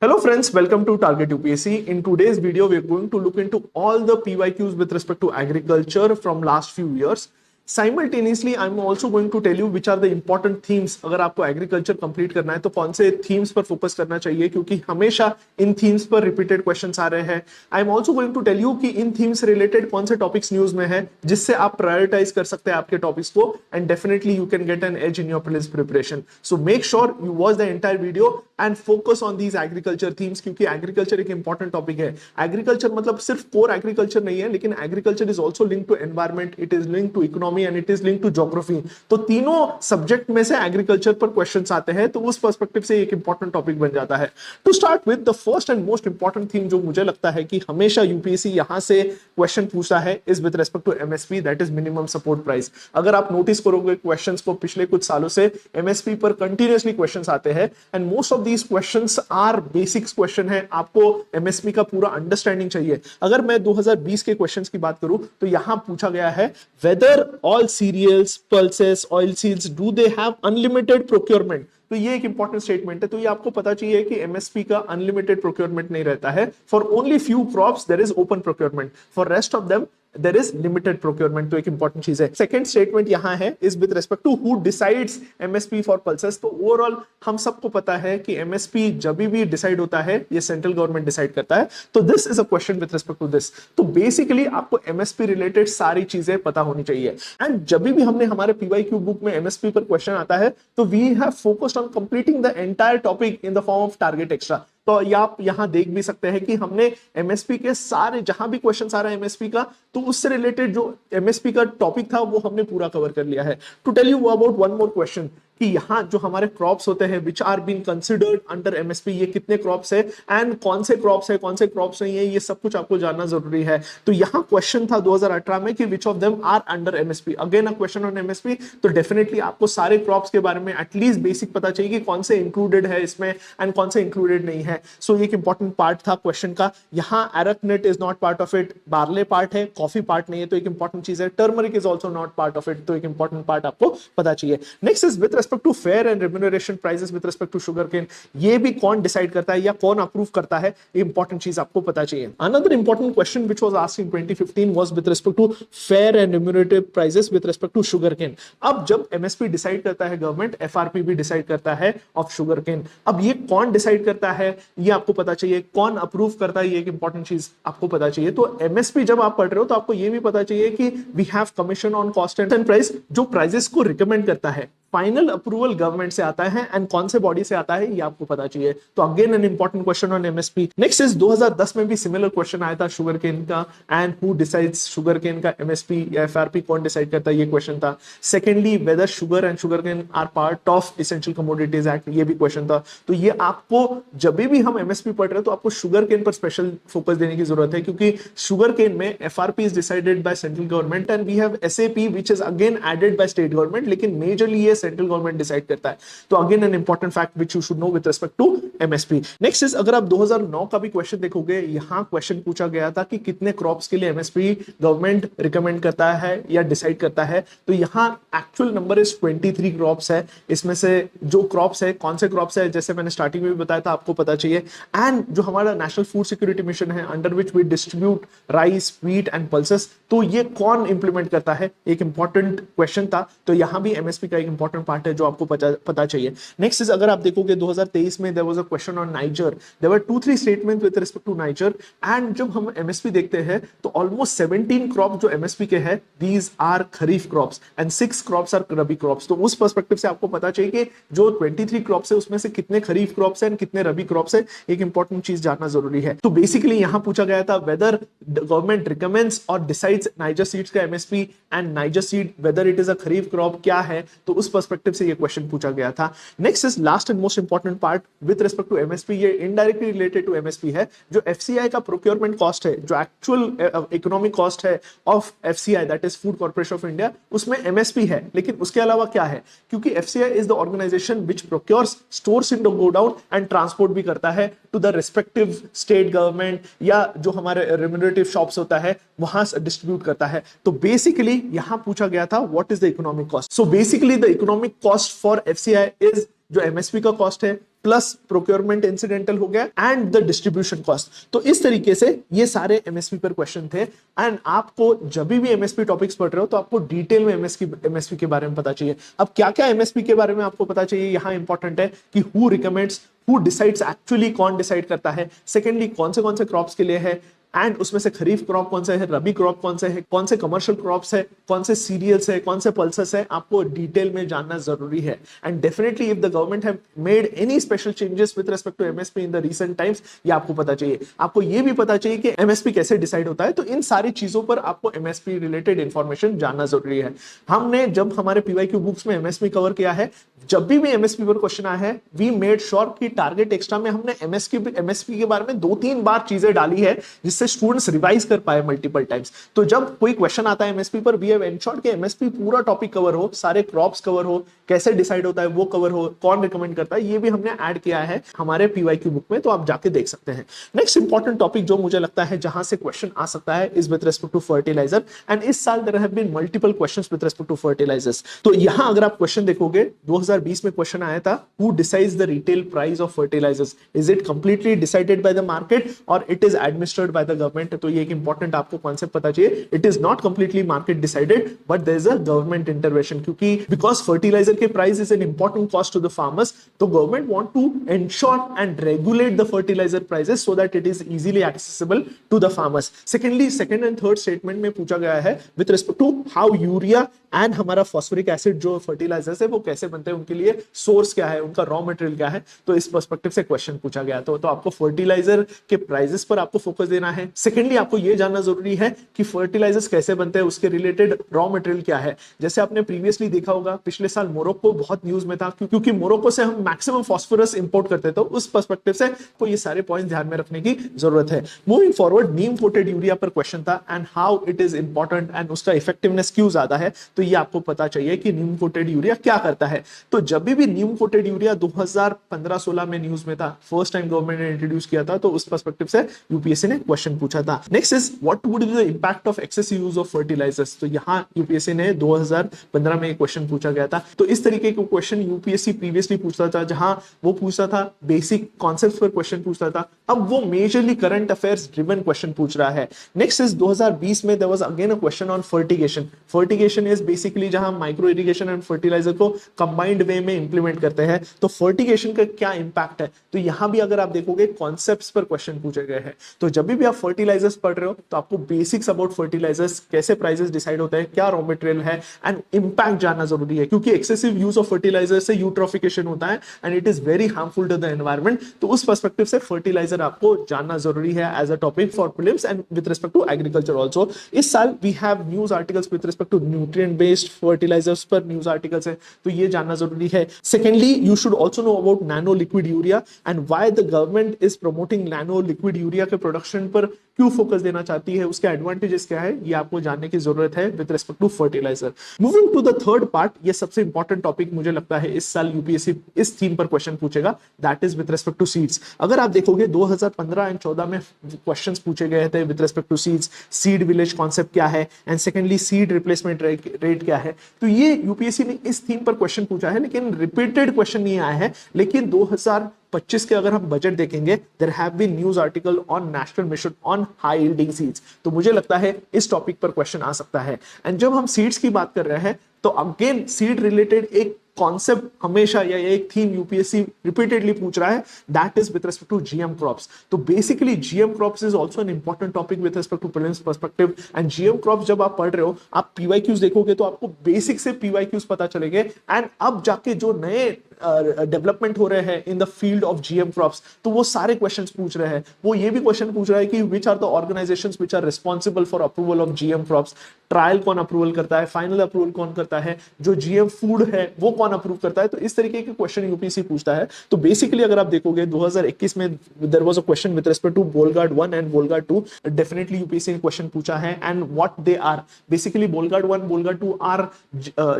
Hello friends, welcome to Target UPSC. In today's video, we are going to look into all the PYQs with respect to agriculture from last few years. Simultaneously, I'm also going to tell you which are the important themes. अगर आपको agriculture complete करना है तो कौन से themes पर focus करना चाहिए, क्योंकि हमेशा इन थीम्स पर रिपीटेड क्वेश्चंस आ रहे हैं. I am also going to tell you कि इन थीम्स रिलेटेड कौन से टॉपिक्स न्यूज में है जिससे आप प्रायोरिटाइज कर सकते हैं आपके टॉपिक्स को, and definitely you can get an edge in your prelims preparation. So make sure you watch the entire video and focus on these agriculture themes, क्योंकि एग्रीकल्चर एक इंपॉर्टेंट टॉपिक है. एग्रीकल्चर मतलब सिर्फ कोर एग्रीकल्चर नहीं है, लेकिन agriculture is also link to environment, it is link to economy and it is link to geography. तो तीनों सब्जेक्ट में से एग्रीकल्चर पर क्वेश्चंस आते हैं, तो उस पर्सपेक्टिव से एक इंपॉर्टेंट टॉपिक बन जाता है. To start with the first and most important theme जो मुझे लगता है कि हमेशा यूपीएससी यहां से क्वेश्चन पूछता है, is with respect to MSP, that is minimum support price. अगर आप नोटिस करोगे क्वेश्चंस को पिछले कुछ सालों से एमएसपी पर कंटिन्यूअसली क्वेश्चंस आते हैं, and most of these questions our basics question है. आपको एमएसपी का पूरा अंडरस्टैंडिंग चाहिए. अगर मैं 2020 के क्वेश्चंस की बात करूं तो यहां पूछा गया है, whether all cereals, pulses, oil seeds, do they have unlimited procurement. तो ये एक इंपॉर्टेंट स्टेटमेंट है. तो ये आपको पता चाहिए कि एमएसपी का अनलिमिटेड प्रोक्योरमेंट नहीं रहता है. For only few crops there is open procurement, for rest of them there is limited procurement. तो एक इंपॉर्टेंट चीज है. सेकंड स्टेटमेंट यहां है, is with respect to who decides MSP for pulses. तो ओवरऑल हम सबको पता है कि एमएसपी जब भी डिसाइड होता है ये सेंट्रल गवर्नमेंट डिसाइड करता है. तो this is a question with respect to this. तो बेसिकली आपको एमएसपी रिलेटेड सारी चीजें पता होनी चाहिए. एंड जब भी हमने हमारे पीवाईक्यू बुक में एमएसपी पर क्वेश्चन आता है तो we have focused on completing the entire topic in the form of target extra. तो आप यहां देख भी सकते हैं कि हमने एमएसपी के सारे जहां भी क्वेश्चन आ रहा है एमएसपी का, तो उससे रिलेटेड जो एमएसपी का टॉपिक था वो हमने पूरा कवर कर लिया है. To tell you about one more question कि यहां जो हमारे क्रॉप्स होते हैं which are been considered under MSP, ये कितने क्रॉप्स है एंड कौन से क्रॉप्स है कौन से क्रॉप्स नहीं है, ये सब कुछ आपको जानना जरूरी है. तो यहां क्वेश्चन था 2018 में कि which of them are under MSP. Again a question on MSP. तो डेफिनेटली आपको सारे क्रॉप्स के बारे में एटलीस्ट बेसिक पता चाहिए कि कौन से इंक्लूडेड है इसमें एंड कौन से इंक्लूडेड नहीं है. सो एक इंपॉर्टेंट पार्ट था क्वेश्चन का. यहां arecanut is not part of it, barley part है, कॉफी पार्ट नहीं है, तो एक इंपॉर्टेंट चीज है. Turmeric is also not part of it, तो एक इंपॉर्टेंट पार्ट आपको पता चाहिए. Next is with respect to fair and remuneration prices with respect to sugarcane. ये भी कौन डिसाइड करता है या कौन अप्रूव करता है, ये इंपॉर्टेंट चीज आपको पता चाहिए. Another important question which was asked in 2015 was with respect to fair and remunerative prices with respect to sugarcane. अब जब MSP डिसाइड करता है गवर्नमेंट, FRP भी डिसाइड करता है ऑफ sugarcane. अब ये कौन डिसाइड करता है ये आपको पता चाहिए, कौन अप्रूव करता है ये एक इंपॉर्टेंट चीज आपको पता चाहिए. तो MSP जब आप पढ़ रहे हो तो आपको ये भी पता चाहिए कि we have commission on cost and price, जो प्राइजेस को रिकमेंड करता है. फाइनल अप्रूवल गवर्नमेंट से आता है एंड कौन से बॉडी से आता है ये आपको पता चाहिए. तो again an important question on MSP. Next is 2010 में भी सिमिलर क्वेश्चन आया था शुगर केन का, and who decides sugarcane का एमएसपी या एफआरपी कौन डिसाइड करता है, ये क्वेश्चन था. Secondly whether sugar and sugarcane are part of essential commodities act, ये भी क्वेश्चन था. तो ये आपको जब भी हम एमएसपी पढ़ रहे हैं तो आपको शुगर केन पर स्पेशल फोकस देने की जरूरत है, क्योंकि शुगर केन में FRP is decided by central government and we have SAP which is again added by state government, लेकिन मेजरली ये सेंट्रल गवर्नमेंट डिसाइड करता है. तो again an important fact which you should know with respect to MSP. Next is, अगर आप 2009 का भी question देखोगे, यहां क्वेश्चन पूछा गया था कि कितने क्रॉप्स के लिए एमएसपी गवर्नमेंट रिकमेंड करता है या डिसाइड करता है. तो यहां एक्चुअल नंबर इज 23 क्रॉप्स है. इसमें से जो क्रॉप्स है, कौन से क्रॉप्स है, जैसे मैंने स्टार्टिंग में भी बताया था, आपको पता चाहिए. एंड जो हमारा नेशनल फूड सिक्योरिटी मिशन है under which we distribute rice, wheat and pulses, तो ये कौन इंप्लीमेंट करता है, एक इंपॉर्टेंट क्वेश्चन था. तो यहां भी एमएसपी का एक इंपॉर्टेंट पार्ट है जो आपको पता चाहिए. नेक्स्ट इज, अगर आप देखोगे 2023 में there was a question on Niger. There were 2-3 statement with respect to Niger, and जब हम एमएसपी देखते हैं तो ऑलमोस्ट 17 क्रॉप जो एमएसपी के हैं these are kharif crops and 6 crops are rabi crops. तो उस पर्सपेक्टिव से आपको पता चाहिए कि जो 23 क्रॉप्स है उसमें से कितने खरीफ क्रॉप्स हैं एंड कितने रबी क्रॉप्स है, एक इंपॉर्टेंट चीज जानना जरूरी है. तो बेसिकली यहां पूछा गया था वेदर गवर्नमेंट रिकमेंड्स और डिसाइड्स नाइजर सीड्स का MSP and niger seed weather it is a kharif crop क्या है. तो उस पर्सपेक्टिव से ये क्वेश्चन पूछा गया था. Next is last and most important part with respect to MSP, ये इनडायरेक्टली रिलेटेड टू एमएसपी है. जो एफसीआई का प्रोक्योरमेंट कॉस्ट है, जो एक्चुअल इकोनॉमिक कॉस्ट है of FCI, that is food corporation of India, उसमें एमएसपी है, लेकिन उसके अलावा क्या है, क्योंकि FCI is the organisation which procures, stores in the godown and transport भी करता है to the respective state government या जो हमारे रेम्यूनरेटिव शॉप्स होता है वहां से डिस्ट्रीब्यूट करता है. तो बेसिकली यहां पूछा गया था what is the economic cost. So basically the economic cost for FCI is जो एमएसपी का कॉस्ट है प्लस प्रोक्योरमेंट इंसिडेंटल हो गया एंड द डिस्ट्रीब्यूशन कॉस्ट। तो इस तरीके से ये सारे एमएसपी पर क्वेश्चन थे। एंड आपको जब भी एमएसपी टॉपिक्स पढ़ रहे हो तो आपको डिटेल में एमएसपी के बारे में पता चाहिए। अब क्या क्या एमएसपी के बारे में आपको पता चाहिए, यहां इंपॉर्टेंट है कि who recommends, who decides, actually कौन डिसाइड करता है। सेकेंडली कौन से क्रॉप्स के लिए है, एंड उसमें से खरीफ क्रॉप कौन सा है, रबी क्रॉप कौन सा है, कौन से कमर्शियल क्रॉप्स है, कौन से सीरियल्स है, कौन से पल्सेस है, आपको डिटेल में जानना जरूरी है। And definitely if the government have made any special changes with respect to MSP in the recent times, ये आपको पता चाहिए। आपको ये भी पता चाहिए कि एमएसपी कैसे डिसाइड होता है। तो इन सारी चीजों पर आपको एमएसपी रिलेटेड इंफॉर्मेशन जानना जरूरी है। हमने जब हमारे पीवाईक्यू बुक्स में एमएसपी कवर किया है, जब भी एमएसपी पर क्वेश्चन आया है, वी मेड श्योर कि टारगेट एक्स्ट्रा में हमने एमएसपी के बारे में 2-3 बार चीजें डाली है जिससे स्टूडेंट्स रिवाइज कर पाए मल्टीपल टाइम्स। तो जब कोई क्वेश्चन आता है एमएसपी पर, वी हैव एंश्योर्ड कि एमएसपी पूरा टॉपिक कवर हो, सारे क्रॉप्स कवर हो, कैसे डिसाइड होता है वो कवर हो, कौन रिकमेंड करता है, ये भी हमने ऐड किया है हमारे पीवाईक्यू बुक में, तो आप जाके देख सकते हैं। नेक्स्ट इंपॉर्टेंट टॉपिक जो मुझे लगता है जहां से क्वेश्चन आ सकता है is with respect to fertiliser. And इस साल there have been multiple questions with respect to fertilisers. तो यहां अगर आप क्वेश्चन देखोगे, 2020 में क्वेश्चन आया था, who decides the retail price of fertilisers, is it completely decided by the market और it is administered by the government. तो ये एक इंपॉर्टेंट आपको कॉन्सेप्ट पता चाहिए। It is not completely market decided but there is a government intervention, क्योंकि because fertiliser के price is an important cost to the farmers, तो government want to ensure and regulate the fertiliser prices so that it is easily accessible to the farmers. Secondly second and third statement में पूछा गया है with respect to how urea and हमारा phosphoric acid जो fertilisers है वो कैसे बनते हैं, उनके लिए सोर्स क्या है, उनका रॉ मटेरियल क्या है। तो इस पर्सपेक्टिव से क्वेश्चन पूछा गया। तो आपको फर्टिलाइजर के प्राइसेस पर आपको फोकस देना है। सेकेंडली आपको ये जानना जरूरी है कि फर्टिलाइजर्स कैसे बनते हैं, उसके रिलेटेड रॉ मटेरियल क्या है। जैसे आपने प्रीवियसली देखा होगा, पिछले साल मोरक्को बहुत न्यूज में था क्योंकि मोरक्को से हम मैक्सिमम फॉस्फोरस इंपोर्ट करते थे। तो उस पर्सपेक्टिव से तो ये सारे पॉइंट्स ध्यान में रखने की जरूरत है। मूविंग फॉरवर्ड, नीम कोटेड यूरिया पर क्वेश्चन था and how it is important and उसका इफेक्टिवनेस क्यों ज्यादा है। तो ये आपको पता चाहिए कि नीम कोटेड यूरिया क्या करता है। तो जब भी नीम कोटेड यूरिया 2015-16 में न्यूज में था, फर्स्ट टाइम गवर्नमेंट ने इंट्रोड्यूस किया था, तो उस पर्सपेक्टिव से यूपीएससी ने क्वेश्चन पूछा था। Next is what would be the impact of excessive use of fertilisers. तो यहां यूपीएससी ने 2015 में एक क्वेश्चन पूछा गया था। तो इस तरीके के क्वेश्चन यूपीएससी प्रीवियसली पूछता था, जहां वो पूछता था बेसिक कॉन्सेप्ट्स पर क्वेश्चन पूछता था, अब वो majorly current affairs driven question पूछ रहा है। नेक्स्ट इज 2020 में there was again a question on fertigation. Fertigation is basically जहां माइक्रो इरिगेशन एंड फर्टिलाइजर को कंबाइंड वे में इंप्लीमेंट करते हैं। तो फर्टिगेशन का क्या इंपैक्ट है, तो यहां भी अगर आप देखोगे कॉन्सेप्ट्स पर क्वेश्चन पूछे गए हैं। तो जब भी आप फर्टिलाइजर्स पढ़ रहे हो तो आपको बेसिक्स अबाउट फर्टिलाइजर्स, कैसे प्राइसेस डिसाइड होते हैं, क्या रॉ मटेरियल है एंड इंपैक्ट जानना जरूरी है, क्योंकि एक्सेसिव यूज ऑफ फर्टिलाइजर से यूट्रोफिकेशन होता है and it is very harmful to the environment. तो उस पर्सपेक्टिव से फर्टिलाइजर आपको जानना जरूरी है as a topic for prelims and with respect to agriculture also. इस साल we have news articles with respect to nutrient based fertilisers पर न्यूज आर्टिकल्स है, तो ये जानना जरूरी है। Secondly you should also know about nano liquid urea and why the government is promoting nano liquid urea के प्रोडक्शन पर क्यों फोकस देना चाहती है, उसके एडवांटेजेस क्या है, ये आपको जानने की जरूरत है with respect to fertiliser. Moving to the third part, ये सबसे इंपॉर्टेंट टॉपिक मुझे लगता है इस साल यूपीएससी इस थीम पर क्वेश्चन पूछेगा, that is with respect to seeds. अगर आप देखोगे 2015 एंड 14 में क्वेश्चंस पूछे गए थे with respect to seeds, seed village concept क्या है and secondly seed replacement rate क्या है। तो ये यूपीएससी ने इस थीम पर क्वेश्चन पूछा है, लेकिन रिपीटेड क्वेश्चन नहीं आया है। लेकिन 2025 के अगर हम बजट देखेंगे, there have been news article on national mission on high yielding seeds. तो मुझे लगता है इस टॉपिक पर क्वेश्चन आ सकता है। एंड जब हम सीड्स की बात कर रहे हैं तो अगेन सीड रिलेटेड एक कॉन्सेप्ट हमेशा या एक थीम यूपीएससी रिपीटेडली पूछ रहा है, that is with respect to GM crops. तो basically GM crops is also an important topic with respect to prelims perspective. And GM crops जब आप पढ़ रहे हो, आप पीवाईक्यूज देखोगे तो आपको बेसिक से पीवाईक्यूज पता चलेंगे। एंड अब जाके जो नए डेवलपमेंट हो रहे हैं in the field of GM crops, तो वो सारे क्वेश्चंस पूछ रहे हैं। वो ये भी क्वेश्चन पूछ रहा है कि which are the organisations which are responsible for approval of GM crops. Trial कौन अप्रूवल करता है, फाइनल अप्रूवल कौन करता है, जो जीएम फूड है वो कौन अप्रूव करता है। तो इस तरीके के क्वेश्चन यूपीएससी पूछता है। तो बेसिकली अगर आप देखोगे 2021 में there was a question with respect to Bollgard 1 and Bollgard 2, definitely UPSC ने क्वेश्चन पूछा है and what they are. Basically Bollgard 1 Bollgard 2 are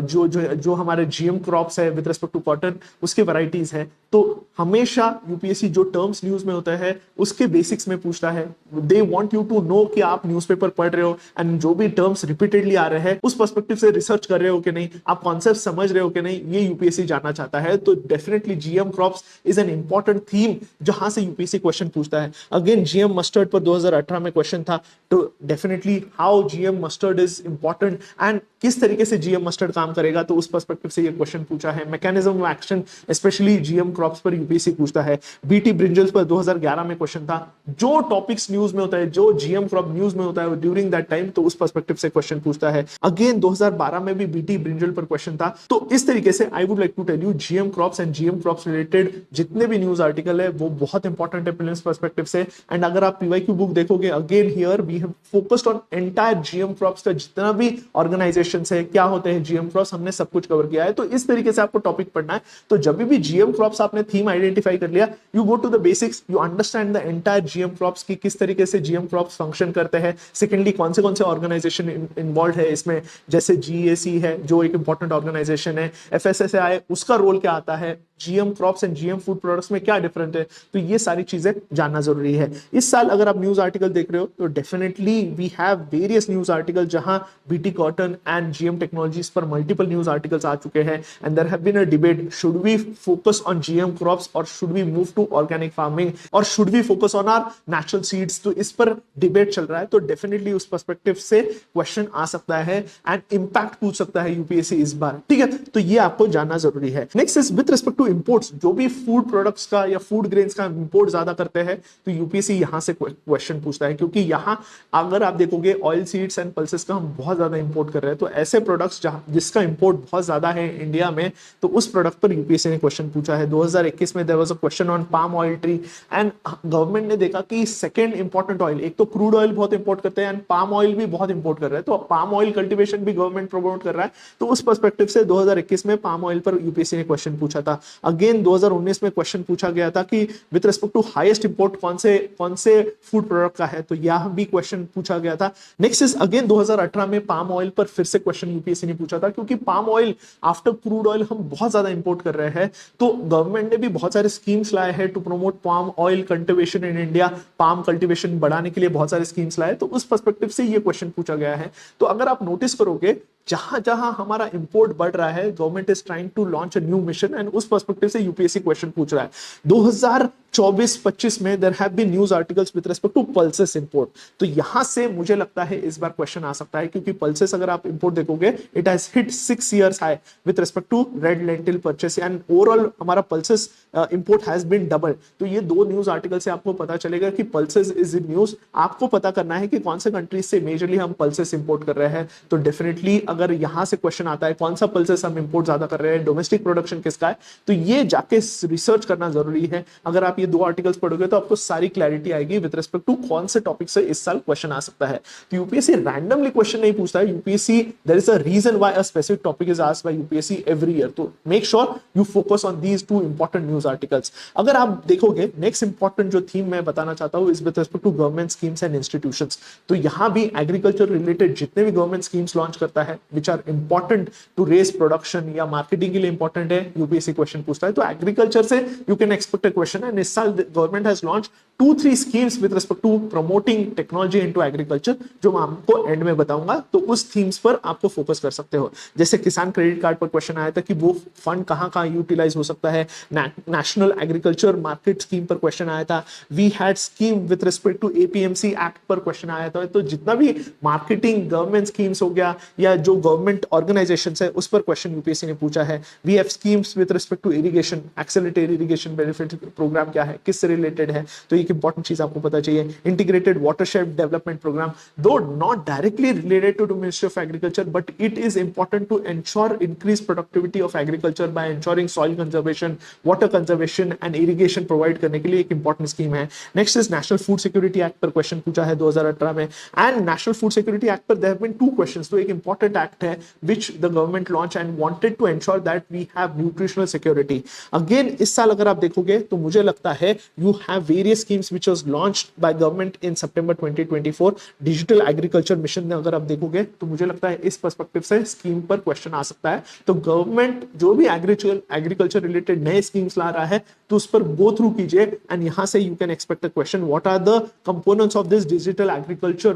जो हमारे जीएम क्रॉप्स है विद रिस्पेक्ट टू कॉटन, उसके वैरायटीज है। तो हमेशा यूपीएससी जो टर्म्स न्यूज में होता है उसके बेसिक्स में पूछता है। They want you to know कि आप न्यूज़पेपर पढ़ रहे हो एंड जो भी टर्म्स रिपीटेडली आ रहे हैं उस पर्सपेक्टिव से रिसर्च कर रहे हो कि नहीं, आप कॉन्सेप्ट समझ रहे हो कि नहीं, ये यूपीएससी जानना चाहता है, तो definitely GM crops is an important theme जहां से यूपीएससी क्वेश्चन पूछता है। अगेन जीएम मस्टर्ड पर 2018 में क्वेश्चन था, तो definitely how GM mustard is important and किस तरीके से जीएम मस्टर्ड काम करेगा, तो उस पर्सपेक्टिव से ये क्वेश्चन पूछा है। Mechanism of action specially GM crops पर यूपीएससी पूछता है। बीटी ब्रिंजल्स पर 2011 में क्वेश्चन था। जो टॉपिक्स न्यूज में होता है, जो जीएम क्रॉप न्यूज में होता है ड्यूरिंग दैट टाइम, तो उस पर्सपेक्टिव से क्वेश्चन पूछता है। अगेन 2012 में भी बीटी ब्रिंजल पर क्वेश्चन था। तो इस तरीके से I would like to tell you GM crops and GM crops related जितने भी न्यूज आर्टिकल है वो बहुत इंपॉर्टेंट है प्रीलिम्स पर्सपेक्टिव से। एंड अगर आप पीवाईक्यू बुक देखोगे, again here we have focused on entire GM crops का जितना भी ऑर्गेनाइजेशंस है, क्या होते हैं जीएम क्रॉप्स, हमने सब कुछ कवर किया है। तो इस तरीके से आपको टॉपिक पढ़ना है। तो जब भी जीएम क्रॉप्स आपने थीम आइडेंटिफाई कर लिया, you go to the basics, you understand the entire GM crops की किस तरीके से जीएम क्रॉप्स फंक्शन करते हैं। सेकेंडली कौन से ऑर्गेनाइजेशन इन्वॉल्व है इसमें, जैसे जीएसी है जो एक इंपॉर्टेंट ऑर्गेनाइजेशन है, एफएसएसएआई उसका रोल क्या आता है, GM crops and GM food products में क्या डिफरेंट है। तो ये सारी चीजें जानना जरूरी है। इस साल अगर आप न्यूज आर्टिकल देख रहे हो तो definitely we have various news article जहां Bt cotton and GM technologies पर मल्टीपल न्यूज आर्टिकल्स आ चुके हैं। And there have been a debate, should we focus on GM crops और should we move to organic farming और should we focus on our natural seeds. तो इस पर debate चल रहा है। तो डेफिनेटली उस पर्सपेक्टिव से क्वेश्चन आ सकता है एंड इंपैक्ट पूछ सकता है यूपीएससी इस बार, ठीक है। तो ये आपको जानना जरूरी है। Next is with respect to imports, जो भी फूड प्रोडक्ट्स का या फूड ग्रेन्स का इंपोर्ट ज्यादा करते हैं तो यूपीएससी यहां से क्वेश्चन पूछता है, क्योंकि यहां अगर आप देखोगे ऑयल सीड्स एंड पल्सेस का हम बहुत ज्यादा इंपोर्ट कर रहे हैं। तो ऐसे प्रोडक्ट्स जिसका इंपोर्ट बहुत ज्यादा है इंडिया में, तो उस प्रोडक्ट पर यूपीएससी ने क्वेश्चन पूछा है। 2021 में there was a question on palm oil tree and government ने देखा कि सेकंड इंपॉर्टेंट ऑयल, एक तो क्रूड ऑयल बहुत इंपोर्ट करते हैं एंड पाम ऑयल भी बहुत इंपोर्ट कर रहे हैं, तो पाम ऑयल कल्टीवेशन भी गवर्नमेंट प्रमोट कर रहा है। तो उस पर्सपेक्टिव से 2021 में पाम ऑयल पर यूपीएससी ने क्वेश्चन पूछा था। अगेन 2019 में क्वेश्चन पूछा गया था कि with respect to highest import कौन से फूड प्रोडक्ट का है, तो यह भी क्वेश्चन पूछा गया था। नेक्स्ट इज अगेन 2018 में पाम ऑयल पर फिर से क्वेश्चन यूपीएससी ने पूछा था, क्योंकि palm oil after crude oil हम बहुत ज्यादा इंपोर्ट कर रहे हैं। तो गवर्नमेंट ने भी बहुत सारे स्कीम्स लाए हैं to promote palm oil cultivation in India, palm cultivation बढ़ाने के लिए बहुत सारे स्कीम्स लाए। तो उस पर्सपेक्टिव से ये क्वेश्चन पूछा गया है। तो अगर आप नोटिस करोगे जहां जहां हमारा इंपोर्ट बढ़ रहा है, government is trying to launch a new mission and उस पर्सपेक्टिव से यूपीएससी क्वेश्चन पूछ रहा है। 2024-25 में there have been news articles with respect to pulses import. तो यहां से मुझे लगता है इस बार क्वेश्चन आ सकता है, क्योंकि पल्सेस अगर आप इंपोर्ट देखोगे, it has hit 6 years high with respect to red lentil purchase and overall हमारा pulses import has been double. तो ये दो न्यूज आर्टिकल से आपको पता चलेगा कि पल्सेस इज इन न्यूज। आपको पता करना है कि कौन से कंट्रीज से मेजरली हम पल्सेस इंपोर्ट कर रहे हैं। तो डेफिनेटली अगर यहां से क्वेश्चन आता है कौन सा पल्सेस हम इंपोर्ट ज्यादा कर रहे हैं, डोमेस्टिक प्रोडक्शन किसका है, तो ये जाके रिसर्च करना जरूरी है। अगर आप ये दो आर्टिकल्स पढ़ोगे तो आपको सारी क्लैरिटी आएगी विद रिस्पेक्ट टू कौन से टॉपिक से इस साल क्वेश्चन आ सकता है। तो यूपीएससी रैंडमली क्वेश्चन नहीं पूछता है। UPSC there is a reason why a specific topic is asked by UPSC every year. तो make sure you focus on these two important news articles. अगर आप देखोगे नेक्स्ट इंपॉर्टेंट जो थीम मैं बताना चाहता हूं is with respect to government schemes and institutions. तो यहां भी एग्रीकल्चर रिलेटेड जितने भी गवर्नमेंट स्कीम्स लॉन्च करता है which are important to raise production या मार्केटिंग के लिए इंपॉर्टेंट है, यूपीएससी क्वेश्चन पूछता है। तो एग्रीकल्चर से you can expect a question and इस साल government has launch 2-3 schemes with respect to promoting technology into agriculture, जो मैं आपको एंड में बताऊंगा। तो उस थीम्स पर आपको फोकस कर सकते हो। जैसे किसान क्रेडिट कार्ड पर क्वेश्चन आया था कि वो फंड कहां यूटिलाइज हो सकता है। नेशनल एग्रीकल्चर मार्केट स्कीम पर क्वेश्चन आया था। We had scheme with respect to APMC act पर क्वेश्चन आया था। तो जितना भी मार्केटिंग गवर्नमेंट स्कीम्स हो गया या जो गवर्नमेंट ऑर्गेनाइजेशंस है उस पर क्वेश्चन यूपीएससी ने पूछा है। We have schemes with respect to irrigation, accelerated irrigation benefit programme क्या है, किससे रिलेटेड है, तो एक इंपॉर्टेंट चीज आपको पता चाहिए। Integrated watershed development programme, though not directly related to ministry of agriculture but it is important to ensure increase productivity of agriculture by ensuring soil conservation, water conservation and irrigation provide करने के लिए एक important scheme है। Next is national food security act पर question पूछा है 2018 में। And national food security act पर देयर हैव बीन 2 क्वेश्चंस। तो एक इंपॉर्टेंट एक्ट है which the government launch and wanted to ensure that we have nutritional security. Again इस साल अगर आप देखोगे तो मुझे लगता है you have various schemes which was launched by government in September 2024. Digital agriculture mission में अगर आप देखोगे तो मुझे लगता है इस पर्सपेक्टिव से स्कीम पर क्वेश्चन आ सकता है। तो गवर्नमेंट जो भी एग्रीकल्चर रिलेटेड नए स्कीम्स ला रहा है तो उस पर गो थ्रू कीजिए एंड यहां से you can expect a question what are the components of this digital agriculture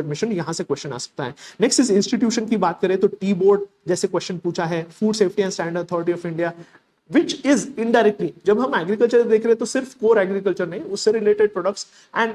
mission, यहां से क्वेश्चन आ सकता है। नेक्स्ट इस इंस्टीट्यूशन की बात करें तो टी बोर्ड जैसे क्वेश्चन पूछा है, food safety and standard authority of India, which is indirectly, जब हम एग्रीकल्चर देख रहे हैं तो सिर्फ कोर एग्रीकल्चर नहीं, उससे रिलेटेड प्रोडक्ट्स एंड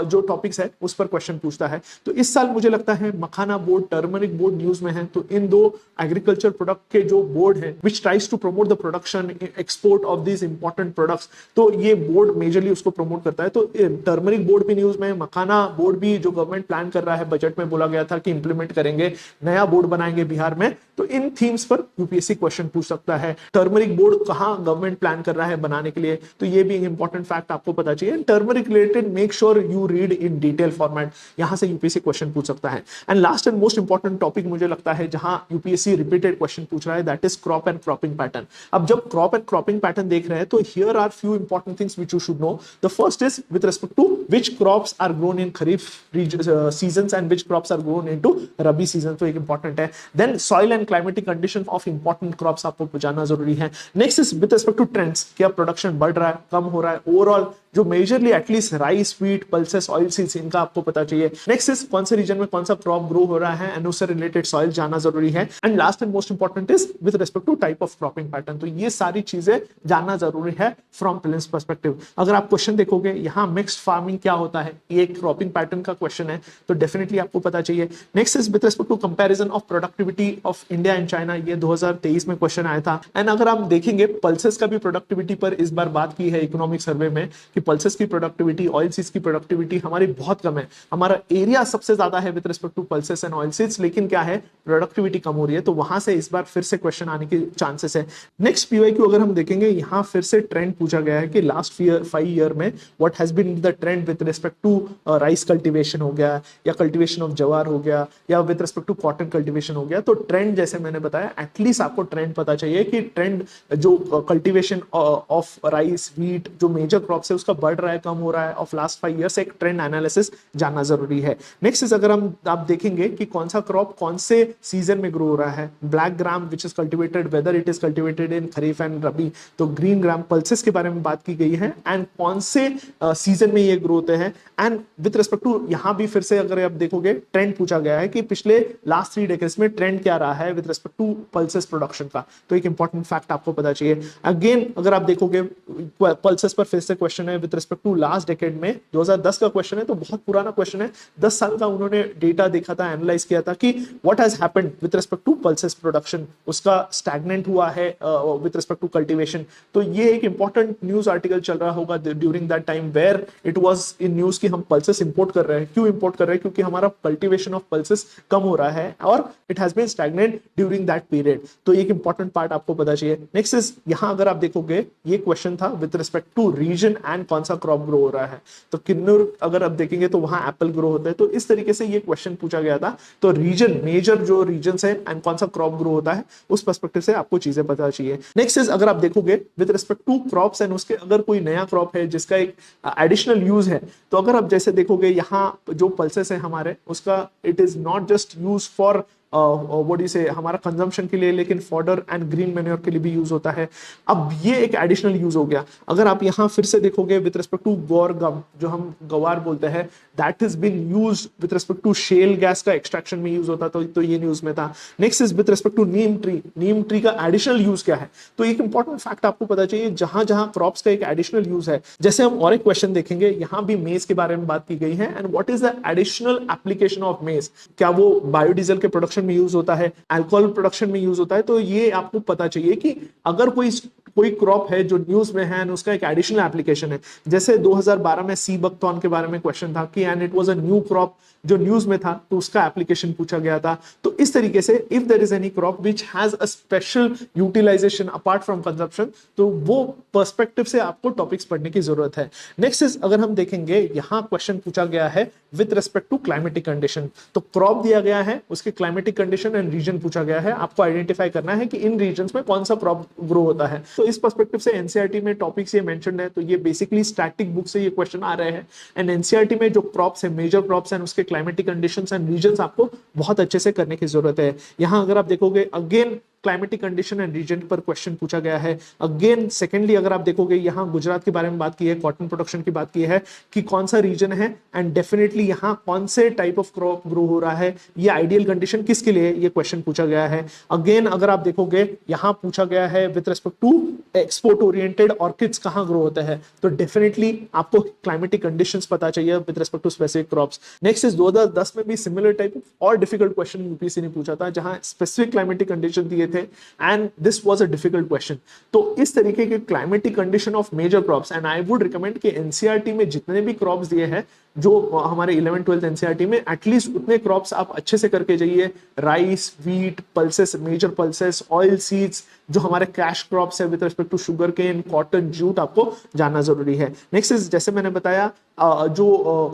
जो टॉपिक्स है उस पर क्वेश्चन पूछता है। तो इस साल मुझे लगता है मखाना बोर्ड, टर्मरिक बोर्ड न्यूज में है, तो इन दो एग्रीकल्चर प्रोडक्ट के जो बोर्ड है which tries to promote the production export of this important products, तो ये बोर्ड मेजरली उसको प्रमोट करता है। तो टर्मरिक बोर्ड भी न्यूज में, मखाना बोर्ड भी जो गवर्नमेंट प्लान कर रहा है, बजट में बोला गया था कि इंप्लीमेंट करेंगे, नया बोर्ड बनाएंगे बिहार में, तो इन थीम्स पर यूपीएससी क्वेश्चन पूछ सकता है। टर्मरिक बोर्ड कहां गवर्नमेंट प्लान कर रहा है बनाने के लिए, तो ये भी एक इंपॉर्टेंट फैक्ट आपको पता चाहिए। Turmeric related make sure you read in detail format, यहां से यूपीएससी क्वेश्चन पूछ सकता है। And last and most important topic मुझे लगता है जहां यूपीएससी रिपीटेड क्वेश्चन पूछ रहा है, that is crop and cropping pattern. अब जब क्रॉप एंड क्रॉपिंग पैटर्न देख रहे हैं तो here are few important things which you should know. The first is with respect to which crops are grown in kharif seasons and which crops are grown into rabi season, तो एक important है। Then soil and climatic condition of important crops आपको जानना जरूरी है। Next is with respect to trends, क्या production बढ़ रहा है, कम हो रहा है, ओवरऑल जो majorly at least rice, wheat, pulses, oil seeds, इनका आपको पता चाहिए। नेक्स्ट इज कौन से रीजन में कौन सा क्रॉप ग्रो हो रहा है एंड उससे रिलेटेड सॉइल जानना जरूरी है। And last and most important is with respect to type of cropping pattern, तो ये सारी चीजें जानना जरूरी है फ्रॉम प्रीलिम्स पर्सपेक्टिव। अगर आप क्वेश्चन देखोगे यहाँ मिक्स्ड फार्मिंग क्या होता है, ये एक क्रॉपिंग पैटर्न का क्वेश्चन है, तो डेफिनेटली आपको पता चाहिए। Next is with respect to comparison of productivity of India and China, ये 2023 में क्वेश्चन आया था। एंड अगर आप देखेंगे पल्सेस का भी प्रोडक्टिविटी पर इस बार बात की है इकोनॉमिक सर्वे में कि पल्सेस की प्रोडक्टिविटी, ऑयल सीड्स की प्रोडक्टिविटी हमारी बहुत कम है, हमारा एरिया सबसे ज्यादा है with respect to pulses and oil seeds, लेकिन क्या है प्रोडक्टिविटी कम हो रही है, तो वहां से इस बार फिर से क्वेश्चन आने के चांसेस है। नेक्स्ट पीवाईक्यू अगर हम देखेंगे, यहां फिर से ट्रेंड पूछा गया है कि लास्ट 5 ईयर में what has been the trend with respect to rice cultivation हो गया, या कल्टीवेशन ऑफ जवार हो गया, या with respect to cotton cultivation हो गया। तो ट्रेंड जैसे मैंने बताया, एटलीस्ट आपको ट्रेंड पता चाहिए कि ट्रेंड जो कल्टीवेशन ऑफ राइस, व्हीट, जो मेजर क्रॉप्स है उसका बढ़ रहा है, कम हो रहा है, ऑफ लास्ट 5 ईयर्स, एक ट्रेंड एनालिसिस जानना जरूरी है। नेक्स्ट इज अगर आप देखेंगे कि कौन सा क्रॉप कौन से सीजन में ग्रो हो रहा है, black gram which is cultivated whether it is cultivated in kharif and rabi, तो ग्रीन ग्राम पल्सेस के बारे में बात की गई है एंड कौन से सीजन में ये ग्रो होते हैं। एंड विद रिस्पेक्ट टू यहां भी फिर से अगर आप देखोगे ट्रेंड पूछा गया है कि पिछले लास्ट 3 डेकेड्स में ट्रेंड क्या रहा है with respect to pulses production का, तो एक इंपॉर्टेंट फैक्ट आपको पता चाहिए। अगेन अगर आप देखोगे पल्सेस पर फिर से क्वेश्चन है with respect to last decade में, 2010 का क्वेश्चन है, तो बहुत पुराना क्वेश्चन है, 10 साल का उन्होंने डेटा देखा था, एनालाइज किया था कि what has happened with respect to pulses production, उसका स्टैग्नेंट हुआ है विद रिस्पेक्ट टू कल्टीवेशन। तो ये एक इंपॉर्टेंट न्यूज आर्टिकल चल रहा होगा during that time where it was in news कि हम पल्सेस इंपोर्ट कर रहे हैं। क्यों इंपोर्ट कर रहे हैं? क्योंकि हमारा कल्टीवेशन ऑफ पल्सेस कम हो रहा है और it has been stagnant during that period, तो एक इंपॉर्टेंट पार्ट आपको पता चाहिए। नेक्स्ट इज यहां अगर आप देखोगे ये क्वेश्चन था with respect to region and कौन सा क्रॉप ग्रो हो रहा है, तो किन्नूर अगर आप देखेंगे तो वहां एप्पल ग्रो होता है, तो इस तरीके से ये क्वेश्चन पूछा गया था। तो रीजन, मेजर जो रीजन है एंड कौन सा क्रॉप ग्रो होता है, उस पर्सपेक्टिव से आपको चीजें पता चाहिए। नेक्स्ट इज अगर आप देखोगे with respect to crops and उसके अगर कोई नया क्रॉप है जिसका एक एडिशनल यूज है, तो अगर आप जैसे देखोगे यहाँ जो पल्सेस है हमारे, उसका it is not just use for body से हमारा कंजम्पशन के लिए, लेकिन फॉडर एंड ग्रीन मैन्योर के लिए भी यूज होता है। अब ये एक एडिशनल यूज हो गया। अगर आप यहाँ फिर से देखोगे with respect to guar gum, जो हम गवार बोलते हैं, that is been use with respect to shale gas का एक्सट्रैक्शन में यूज होता, तो ये न्यूज में था। Next is with respect to neem tree, neem tree का एडिशनल यूज क्या है, तो एक इंपॉर्टेंट फैक्ट आपको पता चाहिए, जहां जहां क्रॉप्स का एक एडिशनल यूज है। जैसे हम और एक क्वेश्चन देखेंगे, यहाँ भी मेज के बारे में बात की गई है and what is the additional application of मेज, क्या वो बायोडीजल के प्रोडक्शन में यूज होता है, अल्कोहल प्रोडक्शन में यूज होता है, तो ये आपको पता चाहिए कि अगर कोई क्रॉप है जो न्यूज में है उसका एक एडिशनल एप्लीकेशन है। जैसे 2012 में सी बकथॉर्न के बारे में क्वेश्चन था कि and it was a new crop जो न्यूज में था, तो उसका एप्लीकेशन पूछा गया था। तो इस तरीके से if there is any crop which has a special utilisation apart from consumption, तो वो पर्सपेक्टिव से आपको टॉपिक्स पढ़ने की जरूरत है। नेक्स्ट इज अगर हम देखेंगे, यहाँ क्वेश्चन पूछा गया है with respect to climatic condition, तो क्रॉप दिया गया है, उसके क्लाइमेटिक कंडीशन एंड रीजन पूछा गया है, आपको आइडेंटिफाई करना है कि इन रीजन में कौन सा क्रॉप ग्रो होता है। तो तो इस पर्सपेक्टिव से एनसीईआरटी में टॉपिक्स ये मेंशन्ड है, तो ये बेसिकली स्टैटिक बुक से ये क्वेश्चन आ रहे हैं। एंड एनसीईआरटी में जो क्रॉप्स है, मेजर क्रॉप्स एंड उसके क्लाइमेटिक कंडीशंस एंड रीजंस आपको बहुत अच्छे से करने की जरूरत है। यहाँ अगर आप देखोगे again climatic condition and region पर क्वेश्चन पूछा गया है। अगेन सेकेंडली अगर आप देखोगे यहाँ गुजरात के बारे में बात की है, कॉटन प्रोडक्शन की बात की है कि कौन सा रीजन है एंड डेफिनेटली यहाँ कौन से टाइप ऑफ क्रॉप ग्रो हो रहा है, ये आइडियल कंडीशन किसके लिए, ये क्वेश्चन पूछा गया है। अगेन अगर आप देखोगे यहाँ पूछा गया है with respect to export oriented orchids कहाँ ग्रो होता है, तो डेफिनेटली आपको क्लाइमेटिक कंडीशंस पता चाहिए with respect to specific crops. Next is 2010 में भी सिमिलर टाइप और डिफिकल्ट क्वेश्चन यूपीएससी ने पूछा था, जहां स्पेसिफिक क्लाइमेटिक कंडीशन दिए थे and this was a difficult question. तो इस तरीके के climatic condition of major crops, and I would recommend कि एनसीईआरटी में जितने भी क्रॉप्स दिए हैं जो हमारे 11th-12th एनसीईआरटी में, एटलीस्ट उतने क्रॉप्स आप अच्छे से करके जाइए। Rice, wheat, pulses, major pulses, oil seeds, जो हमारे कैश क्रॉप्स है with respect to sugarcane, cotton, jute, आपको जानना जरूरी है। नेक्स्ट इज जैसे मैंने बताया जो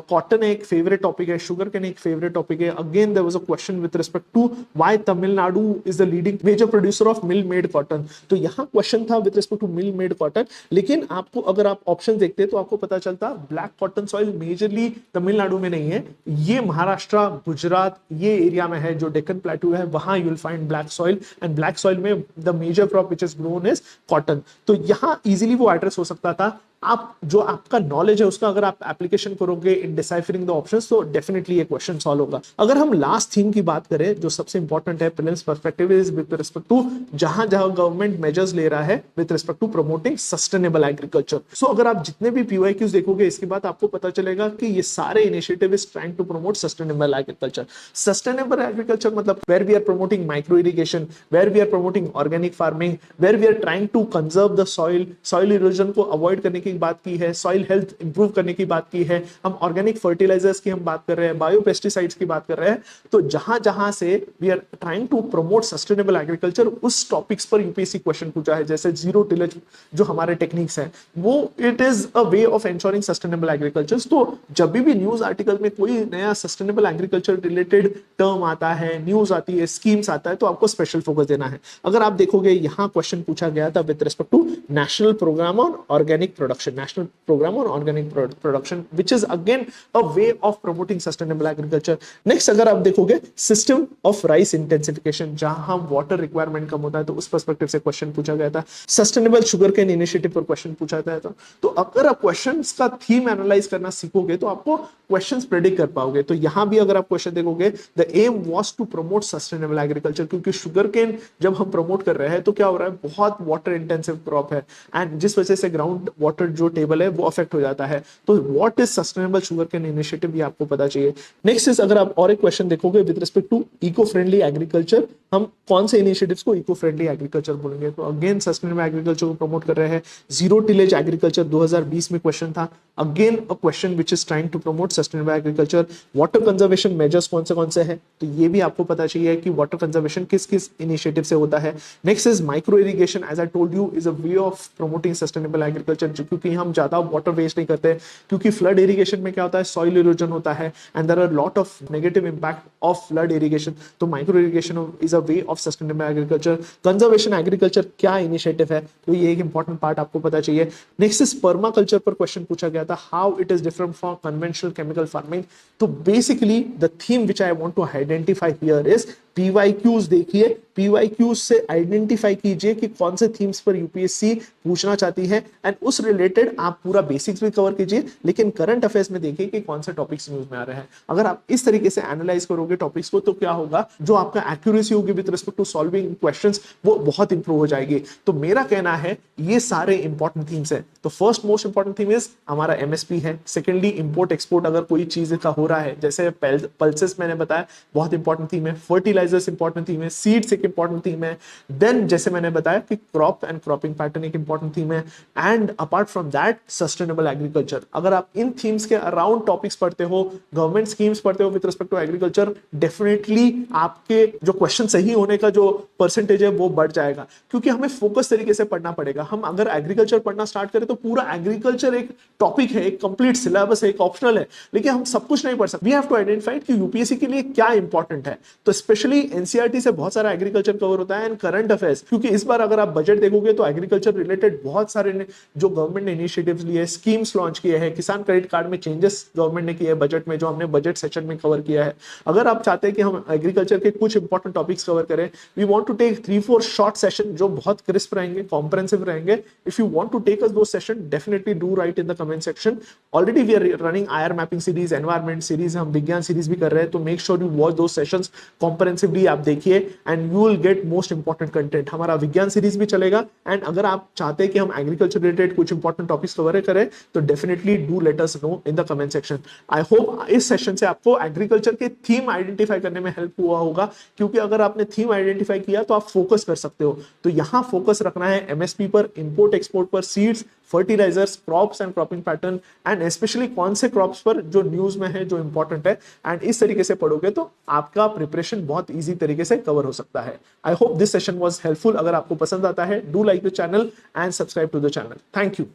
कॉटन एक फेवरेट टॉपिक है, शुगर केन एक फेवरेट टॉपिक है। Again there was a question with respect to why Tamil Nadu is the leading major producer of mill made cotton, तो यहाँ क्वेश्चन था with respect to mill made cotton. लेकिन आपको अगर आप ऑप्शन देखते तो आपको पता चलता black cotton soil majorly Tamil Nadu में नहीं है, ये महाराष्ट्र, गुजरात, ये एरिया में है, जो डेक्कन प्लेटू है वहां you will find black soil, and black soil में the major crop which is grown is cotton. तो यहां इजीली वो एड्रेस हो सकता था। आप जो आपका नॉलेज है उसका अगर आप एप्लीकेशन करोगे इन डिसाइफरिंग द ऑप्शंस, तो डेफिनेटली ये क्वेश्चन सॉल्व होगा। अगर हम लास्ट थीम की बात करें जो सबसे इंपॉर्टेंट है prelims perspective, is with respect to जहां जहां गवर्नमेंट मेजर्स ले रहा है with respect to promoting sustainable agriculture. So अगर आप जितने भी पीवाईक्यूज देखोगे इसके बाद आपको पता चलेगा कि ये सारे initiative is trying to promote sustainable agriculture. Sustainable agriculture मतलब where we are promoting micro irrigation, where we are promoting organic farming, where we are trying to conserve the soil erosion को अवॉइड करने की बात की है, soil health improve करने की बात की है, हम ऑर्गेनिक फर्टिलाइजर्स की हम बात कर रहे हैं, बायो पेस्टिसाइड्स की बात कर रहे हैं। तो जहां जहां से we are trying to promote sustainable agriculture, उस टॉपिक्स पर यूपीएससी क्वेश्चन पूछा है। जैसे जीरो टिलेज जो हमारे टेक्निक्स है वो it is a way of ensuring sustainable agriculture. तो जब भी न्यूज आर्टिकल में कोई नया सस्टेनेबल एग्रीकल्चर रिलेटेड टर्म आता है, न्यूज आती है, स्कीम्स आता है, तो आपको स्पेशल फोकस देना है। अगर आप देखोगे यहाँ क्वेश्चन पूछा गया था with respect to national programme on organic production, national program on organic production, which is again a way of promoting sustainable agriculture. Next अगर आप देखोगे system of rice intensification, जहां water requirement कम होता है, तो उस perspective से क्वेश्चन पूछा गया था। sustainable sugarcane initiative पर क्वेश्चन पूछा था। तो अगर आप क्वेश्चंस का थीम एनालाइज करना सीखोगे तो आपको क्वेश्चंस प्रेडिक्ट कर पाओगे। तो यहां भी अगर आप क्वेश्चन देखोगे, the aim was to promote sustainable agriculture, क्योंकि शुगर केन जब हम प्रमोट कर रहे हैं तो क्या हो रहा है, बहुत वाटर इंटेंसिव क्रॉप है एंड जिस वजह से ग्राउंड वाटर जो टेबल है वो अफेक्ट हो जाता है। तो what is sustainable sugarcane initiative, ये आपको पता चाहिए। नेक्स्ट इज अगर आप और एक क्वेश्चन देखोगे with respect to eco friendly agriculture, हम कौन से इनिशिएटिव्स को इको फ्रेंडली एग्रीकल्चर बोलेंगे, तो अगेन सस्टेनेबल एग्रीकल्चर को प्रमोट कर रहे हैं। जीरो टिलेज एग्रीकल्चर 2020 में क्वेश्चन था, again a question which is trying to promote sustainable agriculture. Water conservation measures कौन से हैं, तो ये भी आपको पता चाहिए कि वाटर कंजर्वेशन किस किस इनिशिएटिव से होता है। Next is micro irrigation, as I told you is a way of promoting sustainable agriculture, क्योंकि हम ज्यादा वाटर वेस्ट नहीं करते, क्योंकि फ्लड इरिगेशन में क्या होता है, सॉइल इरोजन होता है and there are lot of negative impact of flood irrigation. तो micro irrigation is a way of sustainable agriculture. Conservation agriculture क्या इनिशिएटिव है, तो ये एक इंपॉर्टेंट पार्ट आपको पता चाहिए। नेक्स्ट इज पर्माकल्चर पर क्वेश्चन पूछा गया था, how it is different from conventional chemical farming. तो basically the theme which I want to identify here is PYQs. देखिए पीवाईक्यूज से आइडेंटिफाई कीजिए कि कौन से थीम्स पर यूपीएससी पूछना चाहती है एंड उस रिलेटेड आप पूरा बेसिक्स भी कवर कीजिए, लेकिन करंट अफेयर्स में देखिए कि कौन से टॉपिक्स न्यूज में आ रहे हैं। अगर आप इस तरीके से एनालाइज करोगे टॉपिक्स को, तो क्या होगा, जो आपका एक्यूरेसी होगी with respect to solving questions, वो बहुत इंप्रूव हो जाएगी। तो मेरा कहना है ये सारे इंपॉर्टेंट थीम्स है। तो first most important theme is हमारा एमएसपी है। सेकेंडली इंपोर्ट एक्सपोर्ट, अगर कोई चीज का हो रहा है, जैसे पल्सेस मैंने बताया बहुत इंपॉर्टेंट थीम है, फर्टिलाइजर्स इंपॉर्टेंट थीम है, सीड्स एक इंपॉर्टेंट थीम है, देन जैसे मैंने बताया कि क्रॉप एंड क्रॉपिंग पैटर्न एक इंपॉर्टेंट थीम है, and apart from that sustainable agriculture. अगर आप इन थीम्स के अराउंड टॉपिक्स पढ़ते हो, गवर्नमेंट स्कीम्स पढ़ते हो with respect to agriculture, definitely आपके जो क्वेश्चन सही होने का जो परसेंटेज है वो बढ़ जाएगा, क्योंकि हमें फोकस तरीके से पढ़ना पड़ेगा। हम अगर एग्रीकल्चर पढ़ना स्टार्ट करें तो पूरा एग्रीकल्चर एक टॉपिक है, एक कंप्लीट सिलेबस है, एक ऑप्शनल है, लेकिन हम सब कुछ नहीं पढ़ सकते। वी हैव टू आइडेंटिफाई कि यूपीएससी के लिए क्या इंपॉर्टेंट है। तो स्पेशली स्पेशली एनसीईआरटी से बहुत सारा एग्रीकल्चर कवर होता है एंड करंट अफेयर्स, क्योंकि इस बार अगर आप बजट देखोगे तो एग्रीकल्चर रिलेटेड बहुत सारे जो गवर्नमेंट ने इनिशिएटिव्स लिए, स्कीम्स लॉन्च किए हैं, किसान क्रेडिट कार्ड में चेंजेस गवर्नमेंट ने किए हैं बजट में, जो हमने बजट सेशन में कवर किया है। अगर आप चाहते हैं कि हम एग्रीकल्चर के कुछ इंपॉर्टेंट टॉपिक्स कवर करें, we want to take 3-4 short session जो बहुत क्रिस्प रहेंगे, कॉम्प्रिहेंसिव रहेंगे। If you want to take us दो session, definitely do write in the comment section. Already we are running IR mapping series, environment series, हम विज्ञान series भी कर रहे हैं, तो मेक श्योर यू वॉच दो सेशंस कॉम्प्रिहेंसिवली, आप देखिए and you will get most important content. हमारा विज्ञान सीरीज भी चलेगा एंड अगर आप चाहते हैं कि हम एग्रीकल्चर रिलेटेड कुछ इंपॉर्टेंट टॉपिक्स कवर करें तो definitely do let us know in the comment section. I hope इस सेशन से आपको एग्रीकल्चर के थीम आइडेंटिफाई करने में हेल्प हुआ होगा, क्योंकि अगर आपने थीम आइडेंटिफाई किया तो आप फोकस कर सकते हो। तो यहां फोकस रखना है एमएसपी पर, इंपोर्ट एक्सपोर्ट पर, seeds, fertilisers, crops and cropping pattern and specially कौन से क्रॉप्स पर जो न्यूज में है, जो इंपॉर्टेंट है। एंड इस तरीके से पढ़ोगे तो आपका प्रिपरेशन बहुत इजी तरीके से कवर हो सकता है। I hope this session was helpful. अगर आपको पसंद आता है, do like the channel and subscribe to the channel. Thank you.